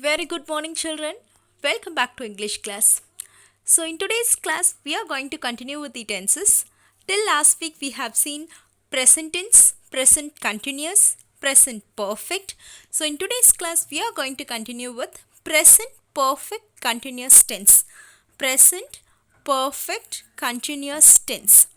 Very good morning, children. Welcome back to English class. So, in today's class, we are going to continue with the tenses. Till last week, we have seen present tense, present continuous, present perfect. So, in today's class, we are going to continue with present perfect continuous tense. Present perfect continuous tense.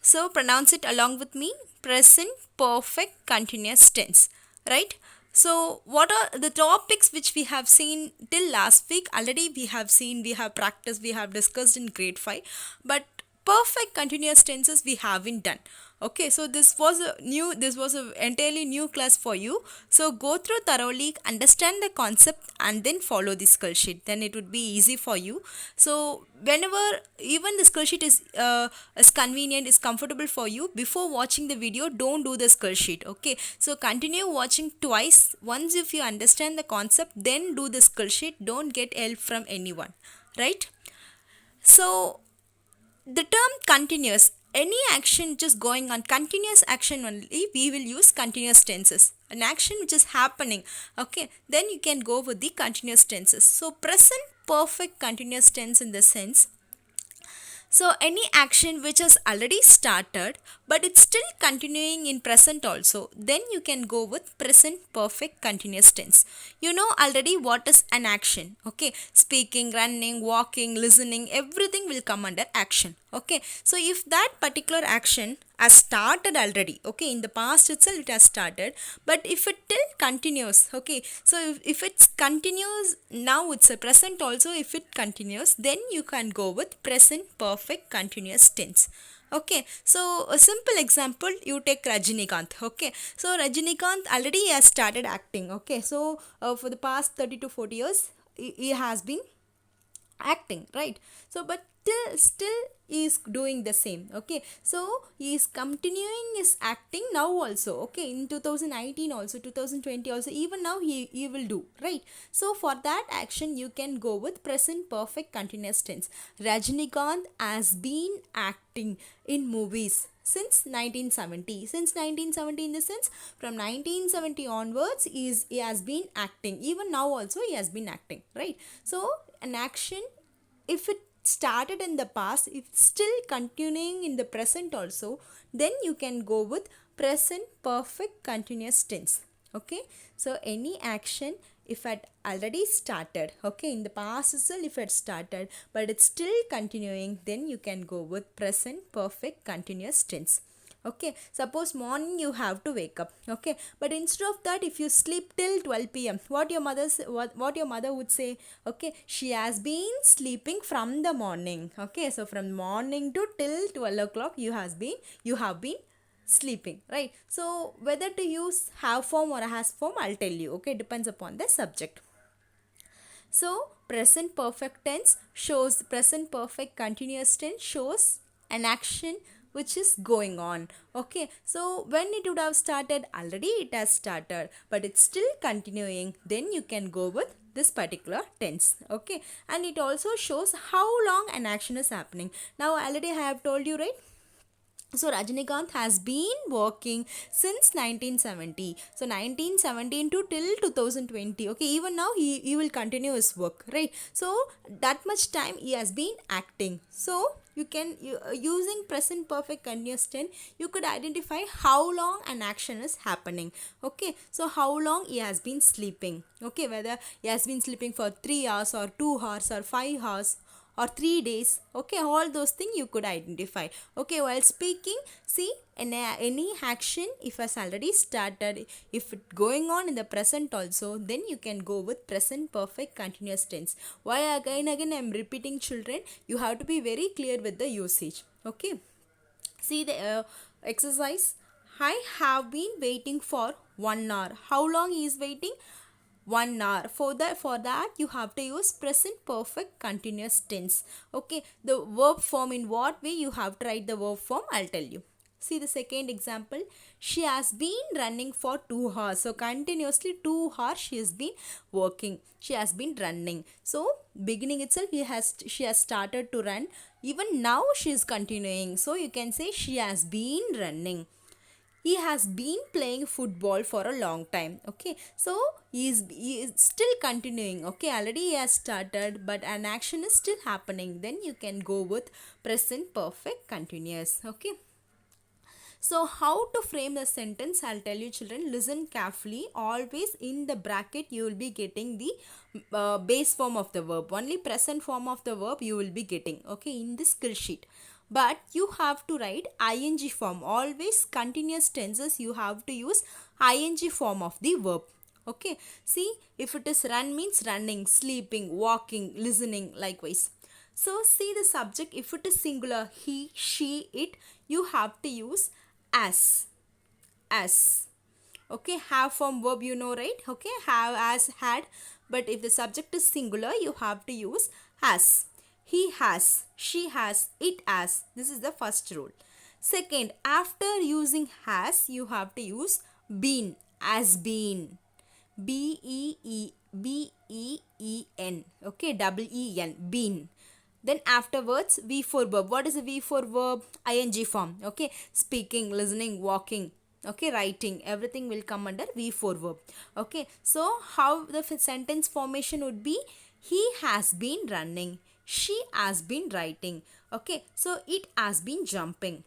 So, pronounce it along with me. Present perfect continuous tense. Right? So, what are the topics which we have seen till last week? Already we have seen, we have practiced, we have discussed in grade 5. But perfect continuous tenses we haven't done. Okay, so this was a entirely new class for you. So go through thoroughly, understand the concept, and then follow the skill sheet. Then it would be easy for you. So whenever even the skill sheet is convenient, is comfortable for you, before watching the video, don't do the skill sheet. Okay, so continue watching twice. Once if you understand the concept, then do the skill sheet. Don't get help from anyone. Right? So the term continuous, any action which is going on, continuous action only, we will use continuous tenses. An action which is happening, okay, then you can go with the continuous tenses. So present perfect continuous tense in the sense, so any action which has already started but it's still continuing in present also, then you can go with present perfect continuous tense. You know already what is an action. Okay, speaking, running, walking, listening, everything will come under action. Okay, so if that particular action has started already, okay, in the past itself it has started, but if it still continues, okay, so if it continues now, it's a present also, if it continues, then you can go with present perfect continuous tense. Okay, so a simple example, you take Rajinikanth. Okay, so Rajinikanth already has started acting. Okay, so for the past 30 to 40 years he has been acting, right? So but still he is doing the same. Okay, so he is continuing his acting now also. Okay, in 2019 also, 2020 also, even now he will do, right? So for that action you can go with present perfect continuous tense. Rajinikanth has been acting in movies since 1970. Since 1970, in the sense, from 1970 onwards he has been acting. Even now also he has been acting, right? So an action, if it started in the past, if it's still continuing in the present also, then you can go with present perfect continuous tense. Okay, so any action if it already started, okay, in the past itself if it started but it's still continuing, then you can go with present perfect continuous tense. Okay, suppose morning you have to wake up, okay, but instead of that, if you sleep till 12 p.m., what your mother would say, okay, she has been sleeping from the morning. Okay, so from morning to till 12 o'clock you have been sleeping, right? So whether to use have form or has form, I'll tell you. Okay, depends upon the subject. So present perfect tense shows, present perfect continuous tense shows an action which is going on. Okay, so when it would have started, already it has started but it's still continuing, then you can go with this particular tense. Okay, and it also shows how long an action is happening. Now already I have told you, right? So Rajinikanth has been working since 1970. So 1917 to till 2020. Okay, even now he will continue his work, right? So that much time he has been acting. So using present perfect continuous tense, you could identify how long an action is happening. Okay, so how long he has been sleeping. Okay, whether he has been sleeping for 3 hours or 2 hours or 5 hours or 3 days. Okay, all those things you could identify. Okay, while speaking, see, any action if has already started, if it going on in the present also, then you can go with present perfect continuous tense. Why again I'm repeating, children, you have to be very clear with the usage. Okay, see the exercise. I have been waiting for 1 hour. How long he is waiting? 1 hour. For that you have to use present perfect continuous tense. Okay, the verb form, in what way you have to write the verb form, I'll tell you. See the second example. She has been running for 2 hours. So continuously 2 hours she has been working. She has been running. So beginning itself she has started to run. Even now she is continuing. So you can say she has been running. he has been playing football for a long time. Okay, so he is still continuing. Okay, already he has started, but an action is still happening. Then you can go with present perfect continuous. Okay, so how to frame the sentence, I'll tell you children, listen carefully. Always in the bracket you will be getting the base form of the verb. Only present form of the verb you will be getting, okay, in this skill sheet. But you have to write ing form. Always continuous tenses you have to use ing form of the verb. Okay, see, if it is run means running, sleeping, walking, listening, likewise. So see the subject, if it is singular, he, she, it, you have to use as. As. Okay, have form verb you know, right? Okay, have, as, had. But if the subject is singular, you have to use has. He has, she has, it has. This is the first rule. Second, after using has, you have to use been, as been. B-E-E-N. Okay, double E-N, been. Then afterwards, V for verb. What is a V for verb? ing form. Okay, speaking, listening, walking. Okay, writing. Everything will come under V for verb. Okay, so how the sentence formation would be? He has been running. She has been writing. Okay, so it has been jumping.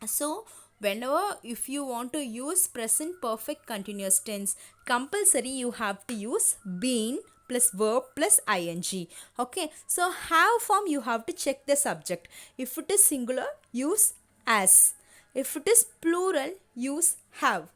So whenever if you want to use present perfect continuous tense, compulsory you have to use been plus verb plus ing. Okay, so have form you have to check the subject. If it is singular, use as. If it is plural, use have.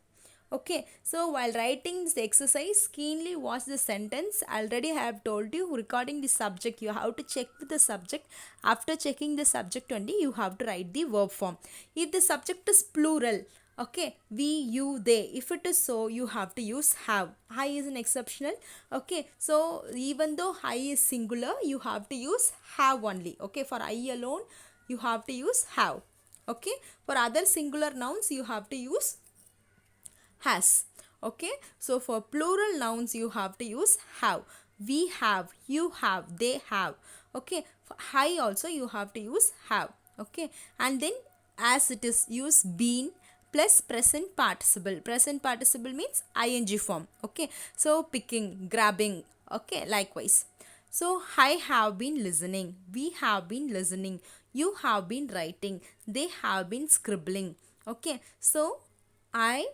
Okay, so while writing this exercise, keenly watch the sentence. Already I have told you, regarding the subject, you have to check with the subject. After checking the subject only, you have to write the verb form. If the subject is plural, okay, we, you, they. If it is so, you have to use have. I is an exceptional. Okay, so even though I is singular, you have to use have only. Okay, for I alone, you have to use have. Okay, for other singular nouns, you have to use has. Okay, so for plural nouns you have to use have. We have, you have, they have. Okay, for I also you have to use have. Okay, and then as it is, use been plus present participle. Present participle means ing form. Okay, so picking, grabbing. Okay, likewise. So I have been listening, we have been listening, you have been writing, they have been scribbling. Okay, so I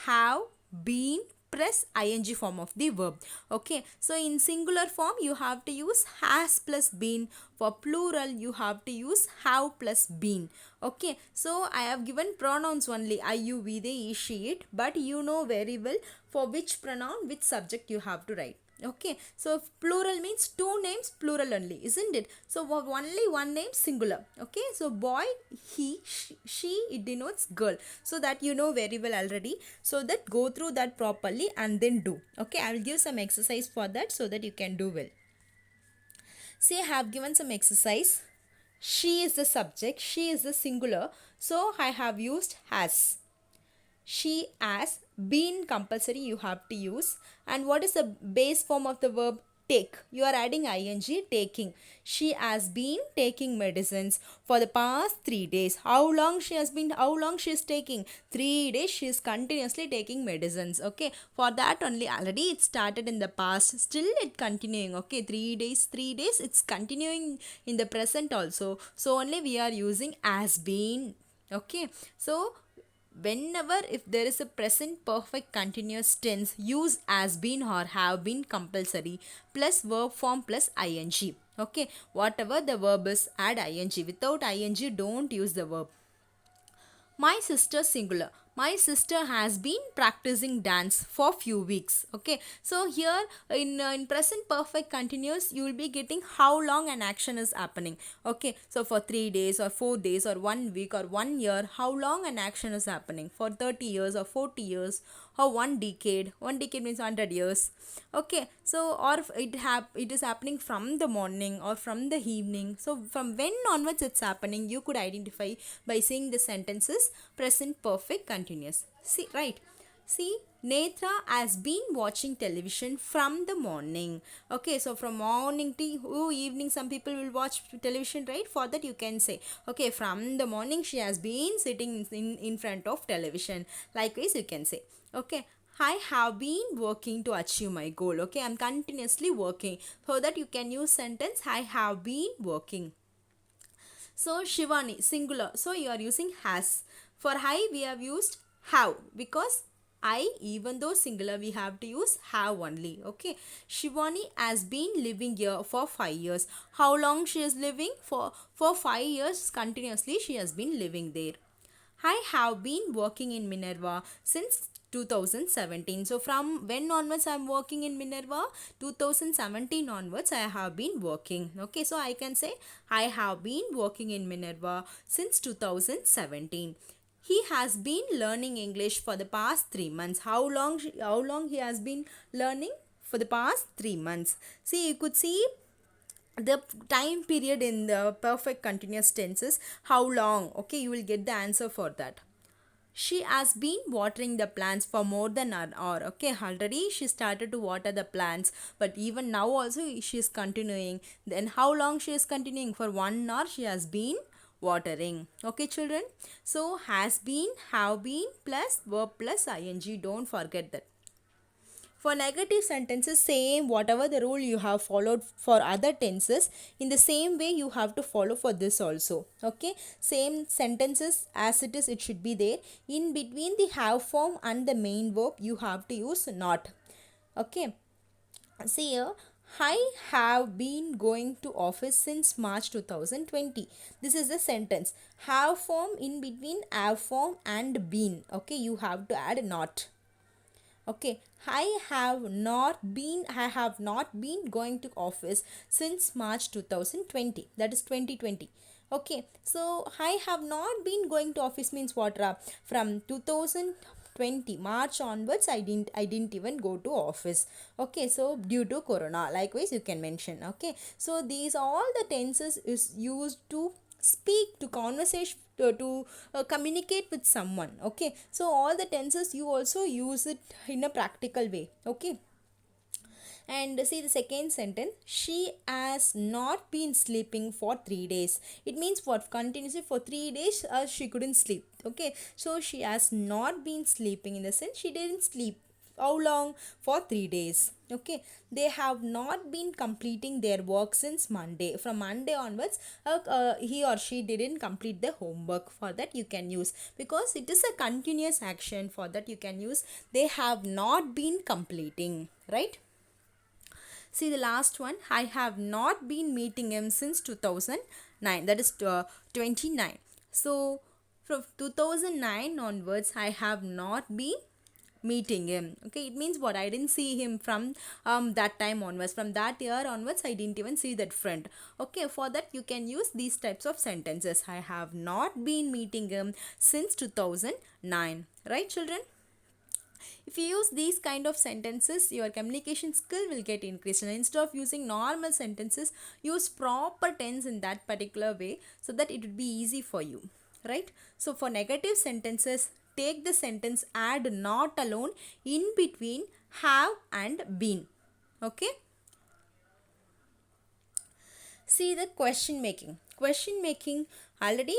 have been plus ing form of the verb. Okay, so in singular form you have to use has plus been. For plural you have to use have plus been. Okay, so I have given pronouns only, I, you, we, they, he, she, it, but you know very well for which pronoun which subject you have to write. Okay, so plural means two names, plural only, isn't it? So only one name, singular. Okay, so boy, he, she, it denotes girl. So that you know very well already. So that go through that properly and then do. Okay, I will give some exercise for that so that you can do well. See, I have given some exercise. She is the subject, she is the singular. So I have used has. She has been compulsory you have to use. And what is the base form of the verb? Take. You are adding ing, taking. She has been taking medicines for the past 3 days. How long she is taking? 3 days she is continuously taking medicines. Okay, for that only already it started in the past, still it continuing. Okay, 3 days, it's continuing in the present also. So only we are using has been. Okay, so whenever if there is a present perfect continuous tense, use as been or have been compulsory plus verb form plus ing. Okay, whatever the verb is, add ing. Without ing, don't use the verb. My sister, singular. My sister has been practicing dance for few weeks. Okay, so here in present perfect continuous you will be getting how long an action is happening. Okay, so for 3 days or 4 days or 1 week or 1 year, how long an action is happening. For 30 years or 40 years or 1 decade. 1 decade means 100 years. Okay, so or it is happening from the morning or from the evening. So from when onwards it's happening, you could identify by saying the sentences present perfect continuous. See, right? See, Netra has been watching television from the morning. Okay, so from morning to evening, some people will watch television, right? For that, you can say, okay, from the morning, she has been sitting in front of television. Likewise, you can say, okay, I have been working to achieve my goal. Okay, I'm continuously working. For that, you can use sentence, I have been working. So Shivani, singular. So you are using has. For I, we have used have because I, even though singular, we have to use have only. Okay. Shivani has been living here for 5 years. How long she is living? For 5 years continuously she has been living there. I have been working in Minerva since 2017. So from when onwards I am working in Minerva? 2017 onwards I have been working. Okay, so I can say I have been working in Minerva since 2017. He has been learning English for the past 3 months. How long he has been learning? For the past 3 months. See, you could see the time period in the perfect continuous tenses, how long. Okay, you will get the answer for that. She has been watering the plants for more than an hour. Okay, already she started to water the plants, but even now also she is continuing. Then how long she is continuing? For 1 hour she has been watering. Okay, children, so has been, have been plus verb plus ing, don't forget that. For negative sentences, same whatever the rule you have followed for other tenses, in the same way you have to follow for this also. Okay, same sentences as it is, it should be there. In between the have form and the main verb, you have to use not. Okay, see here. I have been going to office since March 2020. This is the sentence. Have form in between have form and been. Okay, you have to add not. Okay, I have not been going to office since March 2020. That is 2020. Okay, so I have not been going to office means what, from 2020 March onwards I didn't even go to office. Okay, so due to corona, likewise you can mention. Okay, so these all the tenses is used to speak, to conversation, to communicate with someone. Okay, so all the tenses you also use it in a practical way. Okay, and see the second sentence, she has not been sleeping for 3 days. It means what, continuously for 3 days she couldn't sleep. Okay, so she has not been sleeping, in the sense she didn't sleep. How long? For 3 days. Okay, they have not been completing their work since Monday. From Monday onwards he or she didn't complete the homework. For that you can use, because it is a continuous action, for that you can use they have not been completing, right? See the last one, I have not been meeting him since 2009. That is 29. So from 2009 onwards, I have not been meeting him. Okay, it means what, I didn't see him from that time onwards. From that year onwards I didn't even see that friend. Okay, for that you can use these types of sentences. I have not been meeting him since 2009. Right, children? If you use these kind of sentences, your communication skill will get increased. And instead of using normal sentences, use proper tense in that particular way, so that it would be easy for you, right? So for negative sentences, take the sentence add not alone in between have and been. Okay, see the question making. Question making, already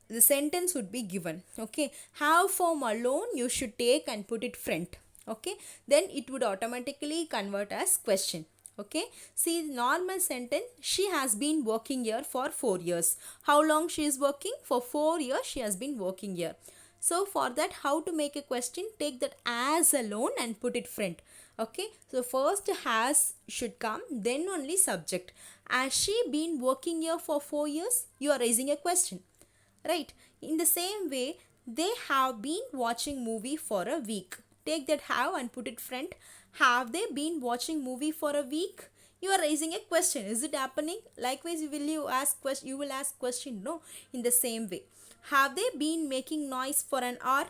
the sentence would be given. Okay, have form alone you should take and put it front. Okay, then it would automatically convert as question. Okay, see the normal sentence, she has been working here for 4 years. How long she is working? For 4 years she has been working here. So for that, how to make a question? Take that as alone and put it front. Okay, so first has should come, then only subject. Has she been working here for 4 years? You are raising a question, right? In the same way, they have been watching movie for a week. Take that have and put it front. Have they been watching movie for a week? You are raising a question. Is it happening? Likewise, you will ask question. No, in the same way. Have they been making noise for an hour?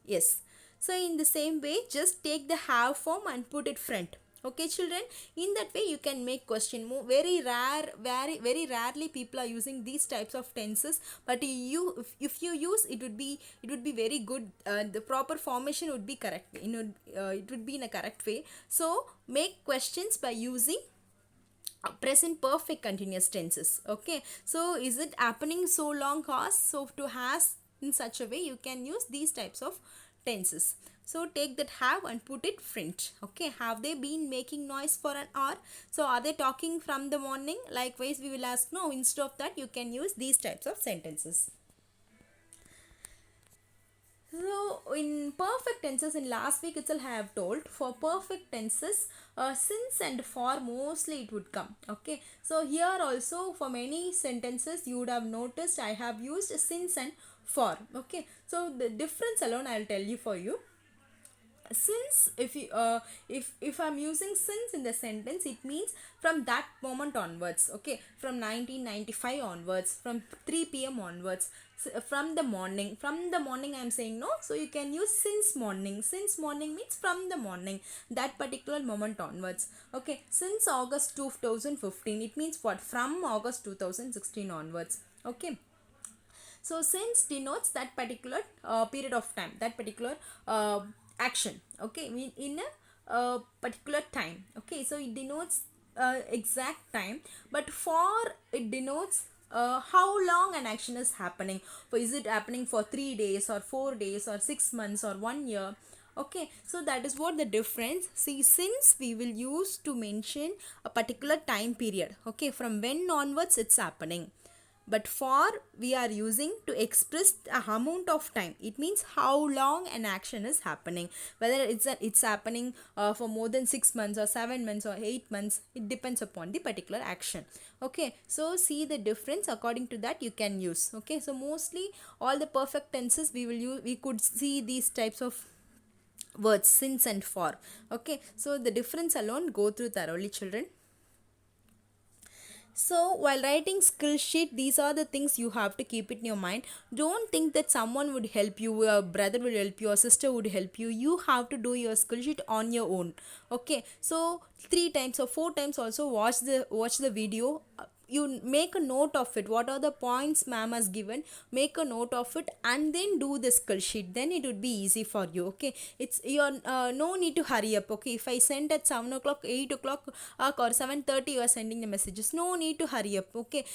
Yes. So in the same way, just take the have form and put it front. Okay children, in that way you can make question. Very rare, very rarely people are using these types of tenses, but if you use it, would be very good. The proper formation would be correct, it would be in a correct way. So make questions by using present perfect continuous tenses. Okay, so is it happening so long cause, so to has in such a way you can use these types of tenses. So take that have and put it front. Okay, have they been making noise for an hour? So are they talking from the morning? Likewise we will ask no, instead of that you can use these types of sentences. So in perfect tenses, in last week itself I have told, for perfect tenses since and for mostly it would come. Okay, so here also for many sentences you would have noticed I have used since and for. Okay, so the difference alone I will tell you for you. Since if I'm using since in the sentence, it means from that moment onwards. Okay, from 1995 onwards, from 3 p.m. onwards, from the morning I'm saying no, so you can use since morning. Since morning means from the morning, that particular moment onwards. Okay, since August 2015, it means what, from August 2016 onwards. Okay, so since denotes that particular period of time, that particular action. Okay, in a particular time. Okay, so it denotes exact time, but for it denotes how long an action is happening. For is it happening for 3 days or 4 days or 6 months or 1 year? Okay, so that is what the difference. See, since we will use to mention a particular time period. Okay, from when onwards it's happening, but for we are using to express a amount of time. It means how long an action is happening, whether it's happening for more than 6 months or 7 months or 8 months. It depends upon the particular action. Okay, so see the difference, according to that you can use. Okay, so mostly all the perfect tenses we will use, we could see these types of words, since and for. Okay, so the difference alone go through thoroughly children. So while writing skill sheet, these are the things you have to keep it in your mind. Don't think that someone would help you, a brother will help you, or sister would help you. You have to do your skill sheet on your own. Okay, so 3 times or 4 times also watch the video. You make a note of it, what are the points ma'am has given, make a note of it and then do the skill sheet, then it would be easy for you. Okay, it's your no need to hurry up. Okay, if I send at 7 o'clock, 8 o'clock or 7:30 you are sending the messages, no need to hurry up. Okay,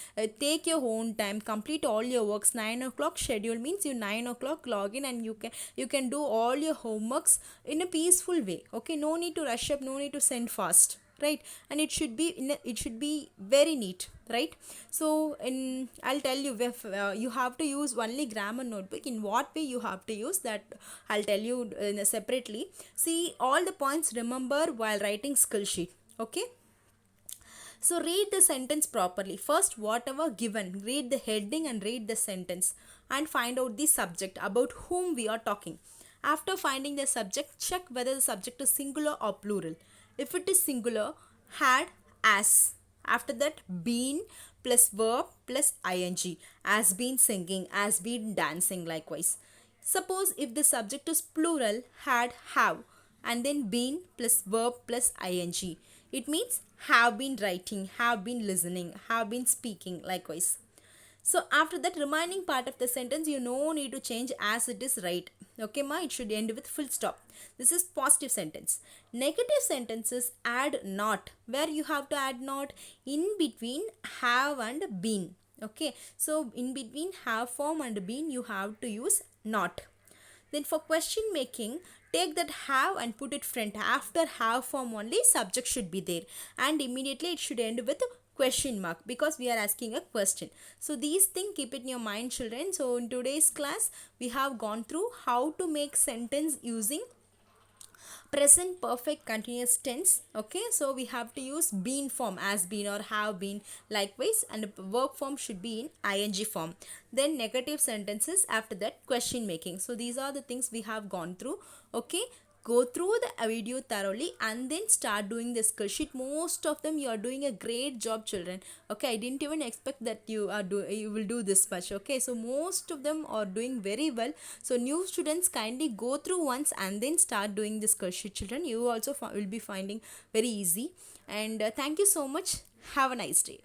take your own time, complete all your works. 9 o'clock schedule means you 9 o'clock log in and you can do all your homeworks in a peaceful way. Okay, no need to rush up, no need to send fast, right? And it should be it should be very neat, right? So I'll tell you, if you have to use only grammar notebook, in what way you have to use that I'll tell you separately. See all the points, remember while writing skill sheet. Okay, so read the sentence properly. First, whatever given, read the heading and read the sentence and find out the subject, about whom we are talking. After finding the subject, check whether the subject is singular or plural. If it is singular, had, as. After that, been plus verb plus ing. As been singing, as been dancing, likewise. Suppose if the subject is plural, had, have, and then been plus verb plus ing. It means have been writing, have been listening, have been speaking, likewise. So after that remaining part of the sentence, you no need to change, as it is right. Okay ma, it should end with full stop. This is positive sentence. Negative sentences add not. Where you have to add not? In between have and been. Okay, so in between have form and been you have to use not. Then for question making, take that have and put it front. After have form only subject should be there, and immediately it should end with a question mark because we are asking a question. So these things keep it in your mind children. So in today's class we have gone through how to make sentence using present perfect continuous tense. Okay, so we have to use been form, as been or have been, likewise, and verb form should be in ing form. Then negative sentences, after that question making. So these are the things we have gone through. Okay, go through the video thoroughly and then start doing the skill sheet. Most of them you are doing a great job, children. Okay, I didn't even expect that you will do this much. Okay, so most of them are doing very well. So new students, kindly go through once and then start doing the skill sheet, children. You also will be finding very easy. And thank you so much. Have a nice day.